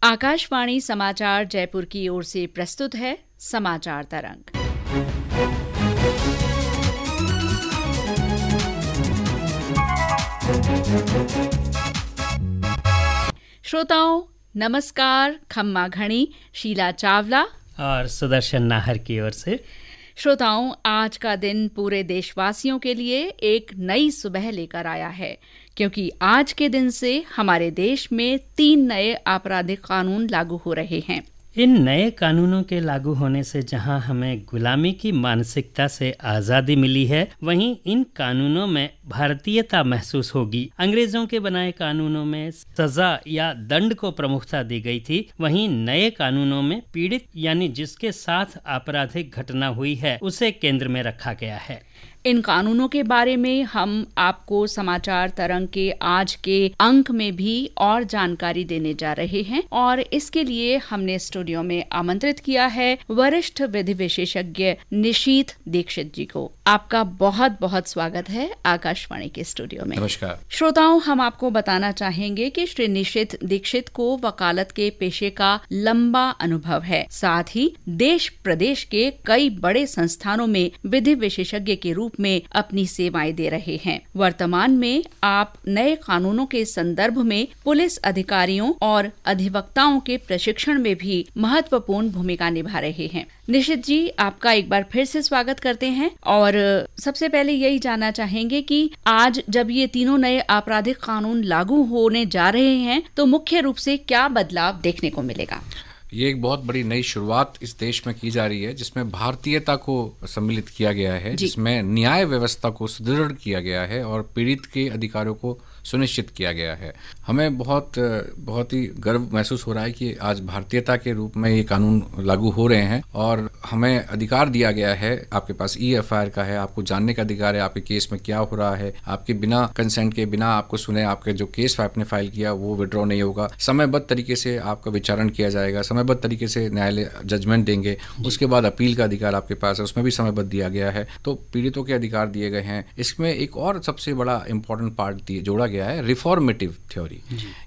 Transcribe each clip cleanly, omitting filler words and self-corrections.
आकाशवाणी समाचार जयपुर की ओर से प्रस्तुत है समाचार तरंग। श्रोताओं नमस्कार। खम्मा घणी, शीला चावला और सुदर्शन नाहर की ओर से। श्रोताओं, आज का दिन पूरे देशवासियों के लिए एक नई सुबह लेकर आया है, क्योंकि आज के दिन से हमारे देश में 3 नए आपराधिक कानून लागू हो रहे हैं। इन नए कानूनों के लागू होने से जहां हमें गुलामी की मानसिकता से आज़ादी मिली है, वहीं इन कानूनों में भारतीयता महसूस होगी। अंग्रेजों के बनाए कानूनों में सजा या दंड को प्रमुखता दी गई थी, वहीं नए कानूनों में पीड़ित यानी जिसके साथ आपराधिक घटना हुई है उसे केंद्र में रखा गया है। इन कानूनों के बारे में हम आपको समाचार तरंग के आज के अंक में भी और जानकारी देने जा रहे हैं, और इसके लिए हमने स्टूडियो में आमंत्रित किया है वरिष्ठ विधि विशेषज्ञ निशीथ दीक्षित जी को। आपका बहुत बहुत स्वागत है आकाशवाणी के स्टूडियो में। नमस्कार। श्रोताओं, हम आपको बताना चाहेंगे कि श्री निशीथ दीक्षित को वकालत के पेशे का लंबा अनुभव है। साथ ही देश प्रदेश के कई बड़े संस्थानों में विधि विशेषज्ञ के रूप में अपनी सेवाएं दे रहे हैं। वर्तमान में आप नए कानूनों के संदर्भ में पुलिस अधिकारियों और अधिवक्ताओं के प्रशिक्षण में भी महत्वपूर्ण भूमिका निभा रहे हैं। निशीथ जी, आपका एक बार फिर से स्वागत करते हैं, और सबसे पहले यही जानना चाहेंगे कि आज जब ये तीनों नए आपराधिक कानून लागू होने जा रहे हैं, तो मुख्य रूप से क्या बदलाव देखने को मिलेगा? ये एक बहुत बड़ी नई शुरुआत इस देश में की जा रही है, जिसमें भारतीयता को सम्मिलित किया गया है, जिसमें न्याय व्यवस्था को सुदृढ़ किया गया है और पीड़ित के अधिकारों को सुनिश्चित किया गया है। हमें बहुत ही गर्व महसूस हो रहा है कि आज भारतीयता के रूप में ये कानून लागू हो रहे हैं, और हमें अधिकार दिया गया है। आपके पास EFIR का है, आपको जानने का अधिकार है आपके केस में क्या हो रहा है। आपके बिना कंसेंट के, बिना आपको सुने, आपके जो केस आपने फाइल किया वो विड्रॉ नहीं होगा। समयबद्ध तरीके से आपका विचारण किया जाएगा, समयबद्ध तरीके से न्यायालय जजमेंट देंगे। उसके बाद अपील का अधिकार आपके पास है, उसमें भी समयबद्ध दिया गया है। तो पीड़ितों के अधिकार दिए गए हैं। इसमें एक और सबसे बड़ा इंपॉर्टेंट पार्ट जोड़ा गया है, रिफॉर्मेटिव थ्योरी,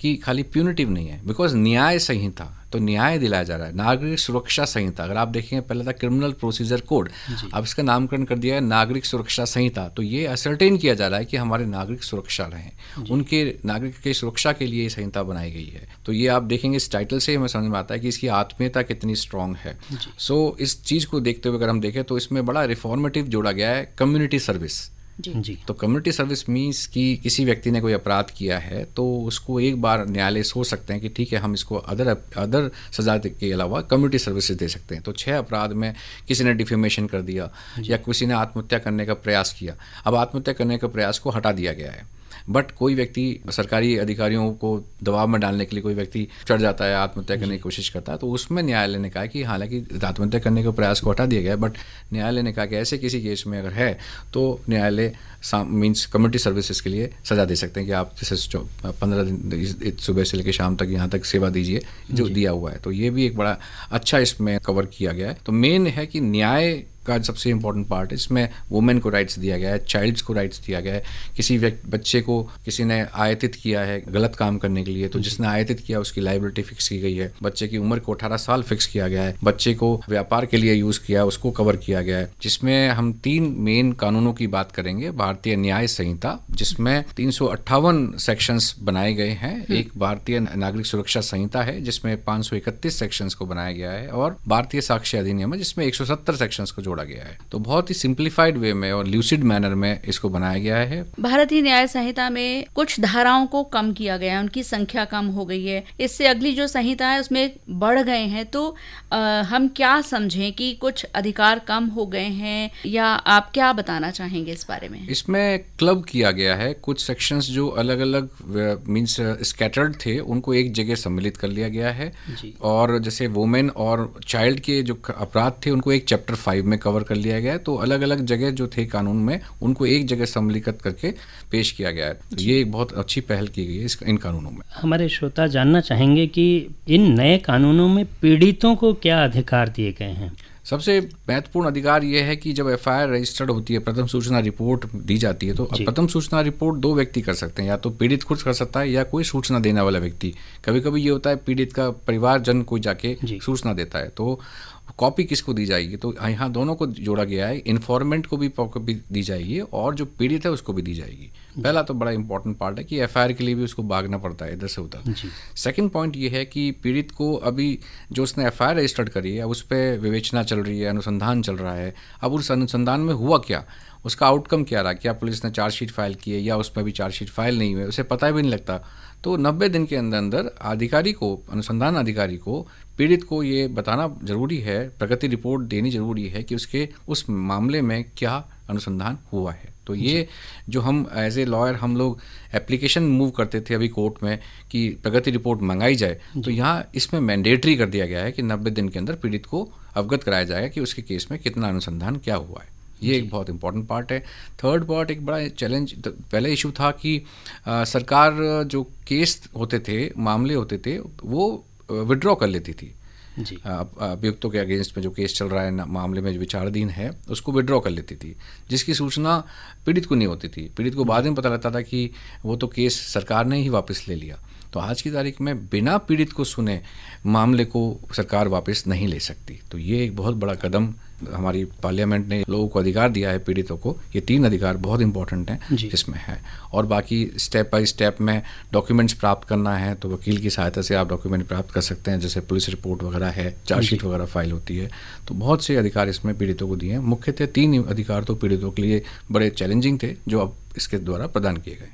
कि खाली प्यूनिटिव नहीं है। बिकॉज न्याय संहिता, तो न्याय दिलाया जा रहा है। नागरिक सुरक्षा संहिता, अगर आप देखेंगे पहले था क्रिमिनल प्रोसीजर कोड, अब इसका नामकरण कर दिया है नागरिक सुरक्षा संहिता। तो ये असर्टेन किया जा रहा है कि हमारे नागरिक सुरक्षा रहें, उनके नागरिक की सुरक्षा के लिए ये संहिता बनाई गई है। तो ये आप देखेंगे इस टाइटल से हमें समझ में आता है कि इसकी आत्मीयता कितनी स्ट्रांग है। सो इस चीज़ को देखते हुए अगर हम देखें तो इसमें बड़ा रिफॉर्मेटिव जोड़ा गया है कम्युनिटी सर्विस। जी। तो कम्युनिटी सर्विस मीन्स कि किसी व्यक्ति ने कोई अपराध किया है तो उसको एक बार न्यायालय सोच सकते हैं कि ठीक है, हम इसको अदर सजा के अलावा कम्युनिटी सर्विसेज दे सकते हैं। तो 6 अपराध में किसी ने डिफेमेशन कर दिया या किसी ने आत्महत्या करने का प्रयास किया। अब आत्महत्या करने के प्रयास को हटा दिया गया है, बट कोई व्यक्ति सरकारी अधिकारियों को दबाव में डालने के लिए कोई व्यक्ति चढ़ जाता है, आत्महत्या करने की कोशिश करता है, तो उसमें न्यायालय ने कहा कि हालांकि आत्महत्या करने के प्रयास को हटा दिया गया है, बट न्यायालय ने कहा कि ऐसे किसी केस में अगर है तो न्यायालय मीन्स कम्युनिटी सर्विसेज के लिए सजा दे सकते हैं कि आप जैसे 15 दिन सुबह से लेकर शाम तक यहाँ तक सेवा दीजिए, जो दिया हुआ है। तो ये भी एक बड़ा अच्छा इसमें कवर किया गया है। तो मेन है कि न्याय का सबसे इम्पोर्टेंट पार्ट है। इसमें वुमेन को राइट्स दिया गया है, चाइल्ड्स को राइट्स दिया गया है। किसी बच्चे को किसी ने आयतित किया है गलत काम करने के लिए, तो जिसने आयतित किया उसकी लायबिलिटी फिक्स की गई है। बच्चे की उम्र को 18 साल फिक्स किया गया है। बच्चे को व्यापार के लिए यूज किया उसको कवर किया गया है। जिसमें हम 3 मेन कानूनों की बात करेंगे। भारतीय न्याय संहिता, जिसमें 358 सेक्शंस बनाए गए हैं। एक भारतीय नागरिक सुरक्षा संहिता है जिसमें 531 सेक्शंस को बनाया गया है, और भारतीय साक्ष्य अधिनियम है जिसमें 170 सेक्शंस को जोड़ा गया है। तो बहुत ही सिंप्लीफाइड वे में और ल्यूसिड मैनर में इसको बनाया गया है। भारतीय न्याय संहिता में कुछ धाराओं को कम किया गया है, उनकी संख्या कम हो गई है। इससे अगली जो संहिता है उसमें बढ़ गए हैं। तो हम क्या समझें कि कुछ अधिकार कम हो गए हैं, या आप क्या बताना चाहेंगे इस बारे में? इसमें क्लब किया गया है कुछ सेक्शंस जो अलग अलग मींस स्कैटर्ड थे, उनको एक जगह सम्मिलित कर लिया गया है। और जैसे वुमेन और चाइल्ड के जो अपराध थे उनको एक चैप्टर 5 में कवर कर लिया गया है। तो अलग अलग जगह जो थे कानून में उनको एक जगह सम्मिलित करके पेश किया गया है। तो ये एक बहुत अच्छी पहल की गई है इन कानूनों में। हमारे श्रोता जानना चाहेंगे कि इन नए कानूनों में पीड़ितों को क्या अधिकार दिए गए हैं? सबसे महत्वपूर्ण अधिकार ये है कि जब एफआईआर रजिस्टर्ड होती है, प्रथम सूचना रिपोर्ट दी जाती है, तो प्रथम सूचना रिपोर्ट दो व्यक्ति कर सकते हैं, या तो पीड़ित खुद कर सकता है या कोई सूचना देने वाला व्यक्ति। कभी कभी ये होता है पीड़ित का परिवारजन कोई जाके सूचना देता है, तो कॉपी किसको दी जाएगी? तो यहाँ दोनों को जोड़ा गया है, इन्फॉर्मेंट को भी कॉपी दी जाएगी और जो पीड़ित है उसको भी दी जाएगी। पहला तो बड़ा इंपॉर्टेंट पार्ट है कि एफआईआर के लिए भी उसको भागना पड़ता है इधर से उधर। सेकंड पॉइंट ये है कि पीड़ित को अभी जो उसने एफआईआर रजिस्टर्ड करी है उस पर विवेचना चल रही है, अनुसंधान चल रहा है। अब उस अनुसंधान में हुआ क्या, उसका आउटकम क्या रहा, क्या पुलिस ने चार्जशीट फाइल की है या उसमें भी चार्जशीट फाइल नहीं हुई, उसे पता भी नहीं लगता। तो 90 दिन के अंदर अंदर अधिकारी को, अनुसंधान अधिकारी को, पीड़ित को ये बताना जरूरी है, प्रगति रिपोर्ट देनी जरूरी है कि उसके उस मामले में क्या अनुसंधान हुआ है। तो ये जो हम एज ए लॉयर हम लोग एप्लीकेशन मूव करते थे अभी कोर्ट में कि प्रगति रिपोर्ट मंगाई जाए, तो यहाँ इसमें मैंडेटरी कर दिया गया है कि 90 दिन के अंदर पीड़ित को अवगत कराया जाएगा कि उसके केस में कितना अनुसंधान क्या हुआ है। ये एक बहुत इंपॉर्टेंट पार्ट है। थर्ड पार्ट एक बड़ा चैलेंज, पहले इशू था कि सरकार जो केस होते थे, मामले होते थे, वो विड्रॉ कर लेती थी। अभियुक्तों के अगेंस्ट में जो केस चल रहा है, मामले में जो विचाराधीन है, उसको विड्रॉ कर लेती थी, जिसकी सूचना पीड़ित को नहीं होती थी। पीड़ित को बाद में पता लगता था कि वो तो केस सरकार ने ही वापस ले लिया। तो आज की तारीख में बिना पीड़ित को सुने मामले को सरकार वापस नहीं ले सकती। तो ये एक बहुत बड़ा कदम हमारी पार्लियामेंट ने लोगों को अधिकार दिया है, पीड़ितों को। ये 3 अधिकार बहुत इंपॉर्टेंट हैं जिसमें है। और बाकी स्टेप बाय स्टेप में डॉक्यूमेंट्स प्राप्त करना है तो वकील की सहायता से आप डॉक्यूमेंट प्राप्त कर सकते हैं, जैसे पुलिस रिपोर्ट वगैरह है, चार्जशीट वगैरह फाइल होती है। तो बहुत से अधिकार इसमें पीड़ितों को दिए हैं। मुख्यतः 3 अधिकार तो पीड़ितों के लिए बड़े चैलेंजिंग थे, जो अब इसके द्वारा प्रदान किए गए।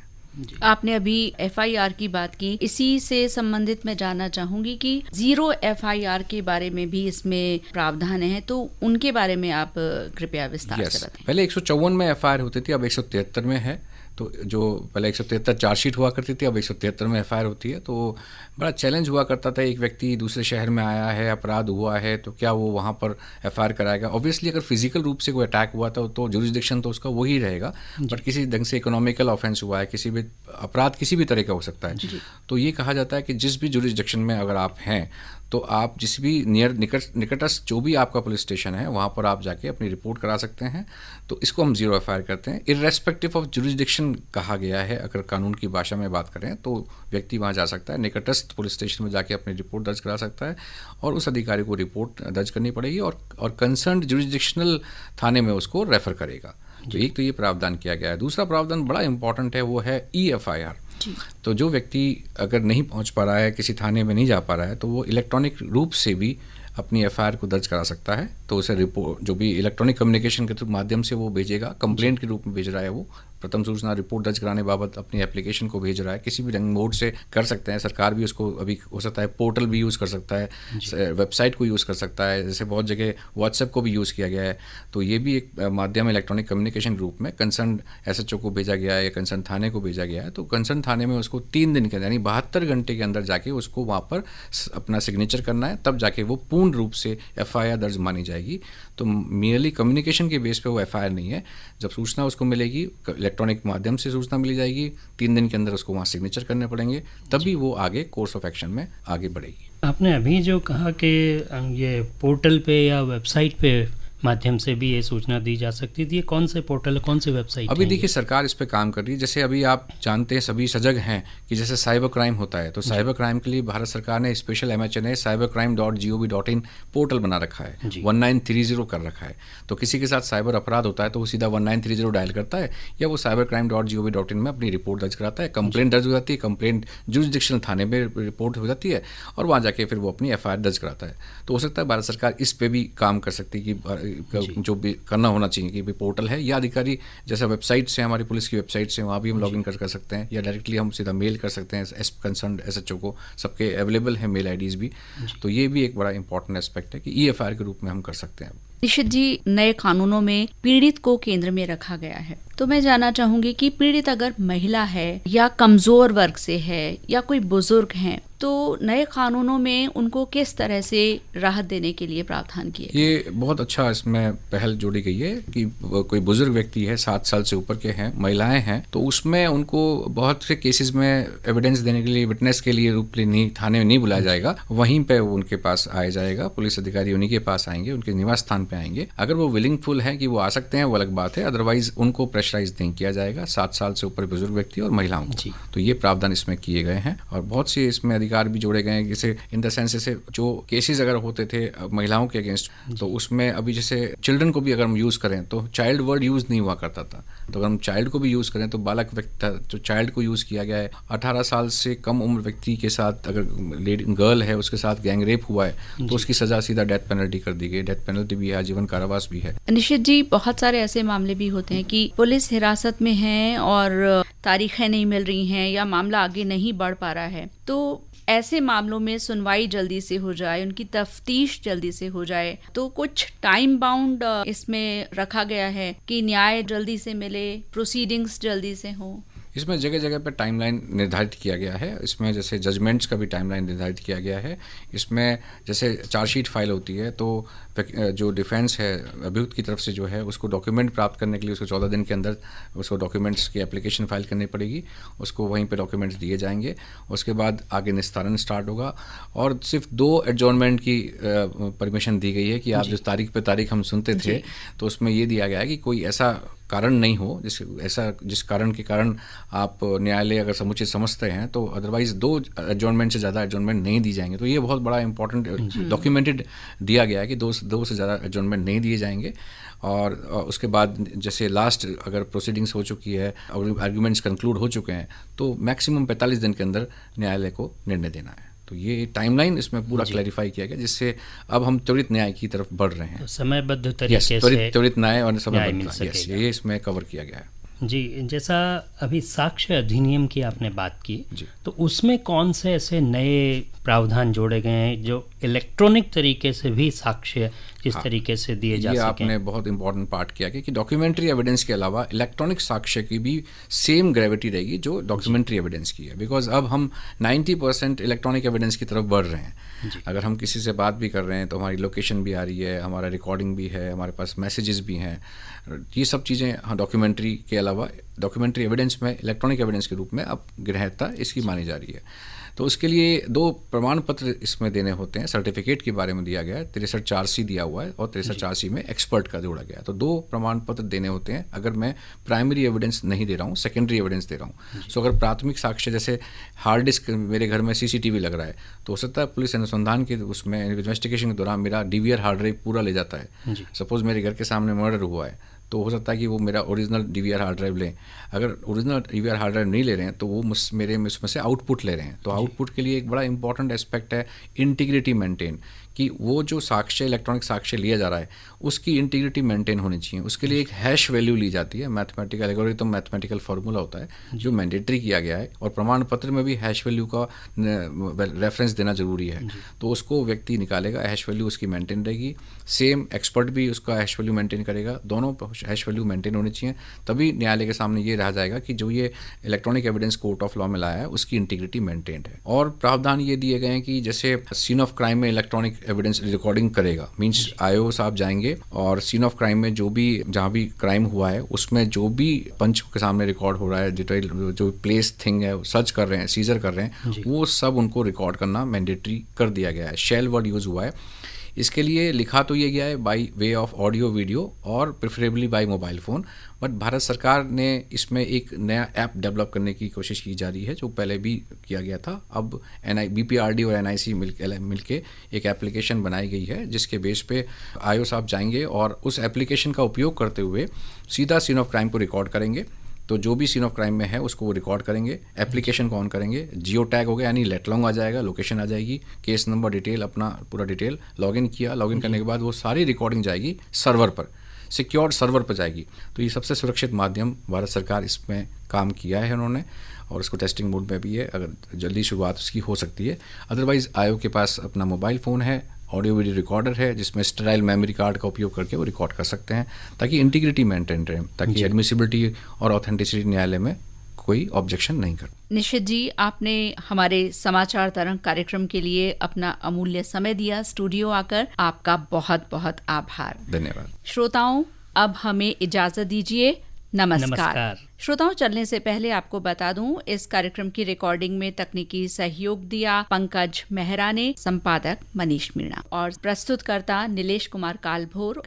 आपने अभी एफआईआर की बात की, इसी से संबंधित मैं जानना चाहूंगी कि 0 एफआईआर के बारे में भी इसमें प्रावधान है, तो उनके बारे में आप कृपया विस्तार से बताएं। पहले 154 में एफआईआर होती थी, अब 173 में है। तो जो पहले 173 चार्जशीट हुआ करती थी, अब 173 में एफआईआर होती है। तो बड़ा चैलेंज हुआ करता था, एक व्यक्ति दूसरे शहर में आया है, अपराध हुआ है, तो क्या वो वहाँ पर एफआईआर कराएगा? ऑब्वियसली अगर फिजिकल रूप से कोई अटैक हुआ था तो जुरिस्डिक्शन तो उसका वही रहेगा, बट किसी ढंग से इकोनॉमिकल ऑफेंस हुआ है, किसी भी अपराध किसी भी तरह का हो सकता है, तो ये कहा जाता है कि जिस भी जुरिस्डिक्शन में अगर आप हैं तो आप जिस भी निकटस्थ जो भी आपका पुलिस स्टेशन है वहाँ पर आप जाके अपनी रिपोर्ट करा सकते हैं। तो इसको हम 0 एफआईआर करते हैं। इर्रेस्पेक्टिव ऑफ जुरिस्डिक्शन कहा गया है, अगर कानून की भाषा में बात करें तो व्यक्ति वहाँ जा सकता है, निकटस्थ पुलिस स्टेशन में जाके अपनी रिपोर्ट दर्ज करा सकता है और उस अधिकारी को रिपोर्ट दर्ज करनी पड़ेगी और कंसर्न जुरिस्डिक्शनल थाने में उसको रेफर करेगा। तो एक तो ये प्रावधान किया गया है। दूसरा प्रावधान बड़ा इंपॉर्टेंट है, वो है EFIR। तो जो व्यक्ति अगर नहीं पहुंच पा रहा है, किसी थाने में नहीं जा पा रहा है, तो वो इलेक्ट्रॉनिक रूप से भी अपनी एफआईआर को दर्ज करा सकता है। तो उसे रिपोर्ट जो भी इलेक्ट्रॉनिक कम्युनिकेशन के माध्यम से वो भेजेगा, कंप्लेंट के रूप में भेज रहा है, वो प्रथम सूचना रिपोर्ट दर्ज कराने बाबत अपनी एप्लीकेशन को भेज रहा है, किसी भी रंग मोड से कर सकते हैं। सरकार भी उसको अभी हो सकता है पोर्टल भी यूज़ कर सकता है, वेबसाइट को यूज़ कर सकता है, जैसे बहुत जगह व्हाट्सएप को भी यूज़ किया गया है। तो ये भी एक माध्यम इलेक्ट्रॉनिक कम्युनिकेशन रूप में कंसर्न SHO को भेजा गया है या कंसर्न थाने को भेजा गया है। तो कंसर्न थाने में उसको 3 दिन के अंदर यानी 72 घंटे के अंदर जाके उसको वहाँ पर अपना सिग्नेचर करना है, तब जाके वो पूर्ण रूप से एफआईआर दर्ज मानी जाएगी। तो मियरली कम्युनिकेशन के बेस पे वो एफआईआर नहीं है। जब सूचना उसको मिलेगी, इलेक्ट्रॉनिक माध्यम से सूचना मिली जाएगी, 3 दिन के अंदर उसको वहाँ सिग्नेचर करने पड़ेंगे, तभी वो आगे कोर्स ऑफ एक्शन में आगे बढ़ेगी। आपने अभी जो कहा कि ये पोर्टल पे या वेबसाइट पे माध्यम से भी ये सूचना दी जा सकती थी, ये कौन से पोर्टल, कौन से वेबसाइट? अभी देखिए सरकार इस पे काम कर रही है। जैसे अभी आप जानते हैं, सभी सजग हैं कि जैसे साइबर क्राइम होता है, तो साइबर क्राइम के लिए भारत सरकार ने स्पेशल MHNA cybercrime.gov.in पोर्टल बना रखा है, 1930 कर रखा है। तो किसी के साथ साइबर अपराध होता है तो वो सीधा 1930 डायल करता है या वो cybercrime.gov.in में अपनी रिपोर्ट दर्ज कराता है, कंप्लेंट दर्ज हो जाती है, कंप्लेंट जुरिस्डिक्शनल थाने में रिपोर्ट हो जाती है और वहाँ जाके फिर वो अपनी एफआईआर दर्ज कराता है। तो हो सकता है भारत सरकार इस पे भी काम कर सकती है कि जो भी करना होना चाहिए कि भी पोर्टल है या अधिकारी जैसा वेबसाइट से, हमारी पुलिस की वेबसाइट से वहाँ भी हम लॉगिन कर सकते हैं या डायरेक्टली हम सीधा मेल कर सकते हैं कंसर्न SHO को, सबके अवेलेबल है मेल IDs भी। तो ये भी एक बड़ा इंपॉर्टेंट एस्पेक्ट है कि EFIR के रूप में हम कर सकते हैं। निशित जी, नए कानूनों में पीड़ित को केंद्र में रखा गया है, तो मैं जानना चाहूंगी कि पीड़ित अगर महिला है या कमजोर वर्ग से है या कोई बुजुर्ग है, तो नए कानूनों में उनको किस तरह से राहत देने के लिए प्रावधान किए? ये बहुत अच्छा इसमें पहल जोड़ी गई है कि कोई बुजुर्ग व्यक्ति है, 7 साल से ऊपर के हैं, महिलाएं हैं, तो उसमें उनको बहुत से केसेस में एविडेंस देने के लिए, विटनेस के लिए रूप नहीं थाने में नहीं बुलाया जाएगा, वहीं पे उनके पास आया जाएगा, पुलिस अधिकारी उन्हीं के पास आएंगे, उनके निवास स्थान पे आएंगे। अगर वो विलिंगफुल है कि वो आ सकते हैं वो अलग बात है, अदरवाइज उनको प्रेशराइज नहीं किया जाएगा, 7 साल से ऊपर बुजुर्ग व्यक्ति और महिलाओं को। तो ये प्रावधान इसमें किए गए हैं और बहुत से इसमें अधिकार भी जोड़े गए हैं, जैसे इन द सेंस जैसे जो केसेस अगर होते थे महिलाओं के अगेंस्ट, तो उसमें अभी जैसे चिल्ड्रन को भी अगर हम यूज करें तो चाइल्ड वर्ड यूज नहीं हुआ करता था, तो अगर हम चाइल्ड को भी यूज करें तो बालक व्यक्ति जो चाइल्ड को यूज किया गया है। 18 साल से कम उम्र व्यक्ति के साथ अगर गर्ल है उसके साथ गैंग रेप हुआ है तो उसकी सजा सीधा डेथ पेनल्टी कर दी गई, डेथ पेनल्टी भी है, आजीवन कारावास भी है। निशित जी, बहुत सारे ऐसे मामले भी होते हैं कि पुलिस हिरासत में है और तारीखें नहीं मिल रही हैं या मामला आगे नहीं बढ़ पा रहा है, तो ऐसे मामलों में सुनवाई जल्दी से हो जाए, उनकी तफ्तीश जल्दी से हो जाए, तो कुछ टाइम बाउंड इसमें रखा गया है कि न्याय जल्दी से मिले, प्रोसीडिंग्स जल्दी से हो? इसमें जगह जगह पर टाइमलाइन निर्धारित किया गया है। इसमें जैसे जजमेंट्स का भी टाइमलाइन निर्धारित किया गया है। इसमें जैसे चार्जशीट फाइल होती है तो जो डिफेंस है अभियुक्त की तरफ से जो है उसको डॉक्यूमेंट प्राप्त करने के लिए उसको 14 दिन के अंदर उसको डॉक्यूमेंट्स की एप्लीकेशन फाइल करनी पड़ेगी, उसको वहीं पे डॉक्यूमेंट्स दिए जाएंगे, उसके बाद आगे निस्तारण स्टार्ट होगा। और सिर्फ 2 एडजॉर्नमेंट की परमिशन दी गई है कि आप जिस तारीख पे तारीख हम सुनते थे तो उसमें ये दिया गया है कि कोई ऐसा कारण नहीं हो जिस कारण के कारण आप न्यायालय अगर समुचित समझते हैं तो अदरवाइज 2 एडजॉर्नमेंट से ज़्यादा एडजॉर्नमेंट नहीं दी जाएंगे। तो ये बहुत बड़ा इंपॉर्टेंट डॉक्यूमेंटेड दिया गया है कि 2 से ज़्यादा एडजॉर्नमेंट नहीं दिए जाएंगे। और उसके बाद जैसे लास्ट अगर प्रोसीडिंग्स हो चुकी है और आर्ग्यूमेंट्स कंक्लूड हो चुके हैं तो मैक्सिमम 45 दिन के अंदर न्यायालय को निर्णय देना है। तो ये टाइमलाइन इसमें पूरा क्लैरिफाई किया गया जिससे अब हम त्वरित न्याय की तरफ बढ़ रहे हैं। तो समयबद्ध तरीके से त्वरित न्याय और समयबद्ध, ये इसमें कवर किया गया है। जी, जैसा अभी साक्ष्य अधिनियम की आपने बात की, तो उसमें कौन से ऐसे नए प्रावधान जोड़े गए हैं जो इलेक्ट्रॉनिक तरीके से भी साक्ष्य किस तरीके से दिए जा सकें? ये आपने बहुत इंपॉर्टेंट पार्ट किया कि डॉक्यूमेंट्री एविडेंस के अलावा इलेक्ट्रॉनिक साक्ष्य की भी सेम ग्रेविटी रहेगी जो डॉक्यूमेंट्री एविडेंस की है, बिकॉज अब हम 90% इलेक्ट्रॉनिक एविडेंस की तरफ बढ़ रहे हैं। अगर हम किसी से बात भी कर रहे हैं तो हमारी लोकेशन भी आ रही है, हमारा रिकॉर्डिंग भी है, हमारे पास मैसेजेस भी हैं, ये सब चीज़ें डॉक्यूमेंट्री के अलावा डॉक्यूमेंट्री एविडेंस में इलेक्ट्रॉनिक एविडेंस के रूप में अब ग्रहणता इसकी मानी जा रही है। तो उसके लिए 2 प्रमाण पत्र इसमें देने होते हैं। सर्टिफिकेट के बारे में दिया गया है, 63(4)C दिया हुआ है और 63(4)C में एक्सपर्ट का जोड़ा गया है। तो 2 प्रमाण पत्र देने होते हैं अगर मैं प्राइमरी एविडेंस नहीं दे रहा हूँ, सेकेंडरी एविडेंस दे रहा हूँ। सो अगर प्राथमिक साक्ष्य जैसे हार्ड डिस्क मेरे घर में CCTV लग रहा है तो हो सकता है पुलिस अनुसंधान के उसमें इन्वेस्टिगेशन के दौरान मेरा DVR हार्ड ड्राइव पूरा ले जाता है। सपोज मेरे घर के सामने मर्डर हुआ है तो हो सकता है कि वो मेरा ओरिजिनल DVR हार्ड ड्राइव लें। अगर ओरिजिनल DVR हार्ड ड्राइव नहीं ले रहे हैं तो वो मेरे उसमें से आउटपुट ले रहे हैं। तो आउटपुट के लिए एक बड़ा इंपॉर्टेंट एस्पेक्ट है इंटीग्रिटी मेंटेन, कि वो जो साक्ष्य इलेक्ट्रॉनिक साक्ष्य लिया जा रहा है उसकी इंटीग्रिटी मेंटेन होनी चाहिए। उसके लिए एक हैश वैल्यू ली जाती है, मैथमेटिकल एल्गोरिथम मैथमेटिकल फार्मूला होता है जो मैंडेटरी किया गया है, और प्रमाण पत्र में भी हैश वैल्यू का रेफरेंस देना जरूरी है। तो उसको व्यक्ति निकालेगा, हैश वैल्यू उसकी मेंटेन रहेगी, सेम एक्सपर्ट भी उसका हैश वैल्यू मेंटेन करेगा, दोनों हैश वैल्यू मेंटेन होनी चाहिए। तभी न्यायालय के सामने ये रह जाएगा कि जो ये electronic evidence court of law में लाया है उसकी इंटीग्रिटी मेंटेन्ड है। और प्रावधान ये दिए गए हैं कि जैसे सीन ऑफ क्राइम में इलेक्ट्रॉनिक एविडेंस रिकॉर्डिंग करेगा, मींस आईओ साहब जाएंगे और सीन ऑफ क्राइम में जो भी जहाँ भी क्राइम हुआ है उसमें जो भी पंच के सामने रिकॉर्ड हो रहा है, डिटेल जो प्लेस थिंग है सर्च कर रहे हैं, सीजर कर रहे हैं, वो सब उनको रिकॉर्ड करना मैंडेटरी कर दिया गया है। शेल वर्ड यूज हुआ है। इसके लिए लिखा तो ये गया है by way of audio video और preferably by mobile phone, but Bharat सरकार ने इसमें एक नया ऐप डेवलप करने की कोशिश की जा रही है जो पहले भी किया गया था। अब BPRD और NIC मिलके एक एप्लीकेशन बनाई गई है जिसके बेस पे आईओ साहब जाएंगे और उस एप्लीकेशन का उपयोग करते हुए सीधा सीन ऑफ क्राइम को रिकॉर्ड करेंगे। तो जो भी सीन ऑफ क्राइम में है उसको वो रिकॉर्ड करेंगे, एप्लीकेशन को ऑन करेंगे, जियो टैग हो गया यानी लेटलॉन्ग आ जाएगा, लोकेशन आ जाएगी, केस नंबर डिटेल अपना पूरा डिटेल, लॉगिन किया, लॉगिन करने के बाद वो सारी रिकॉर्डिंग जाएगी सर्वर पर, सिक्योर्ड सर्वर पर जाएगी। तो ये सबसे सुरक्षित माध्यम भारत सरकार इसमें काम किया है उन्होंने, और इसको टेस्टिंग मोड में भी है, अगर जल्दी शुरुआत उसकी हो सकती है। अदरवाइज आईओ के पास अपना मोबाइल फ़ोन है, ऑडियो वीडियो रिकॉर्डर है जिसमें स्टेराइल मेमोरी कार्ड का उपयोग करके वो रिकॉर्ड कर सकते हैं ताकि इंटीग्रिटी मेंटेन रहे, ताकि एडमिसिबिलिटी और ऑथेंटिसिटी न्यायालय में कोई ऑब्जेक्शन नहीं करता। निशित जी, आपने हमारे समाचार तरंग कार्यक्रम के लिए अपना अमूल्य समय दिया स्टूडियो आकर, आपका बहुत बहुत आभार। धन्यवाद। श्रोताओं, अब हमें इजाजत दीजिए। नमस्कार। श्रोताओं, चलने से पहले आपको बता दूं, इस कार्यक्रम की रिकॉर्डिंग में तकनीकी सहयोग दिया पंकज मेहरा ने, संपादक मनीष मीणा और प्रस्तुतकर्ता नीलेश कुमार कालभोर।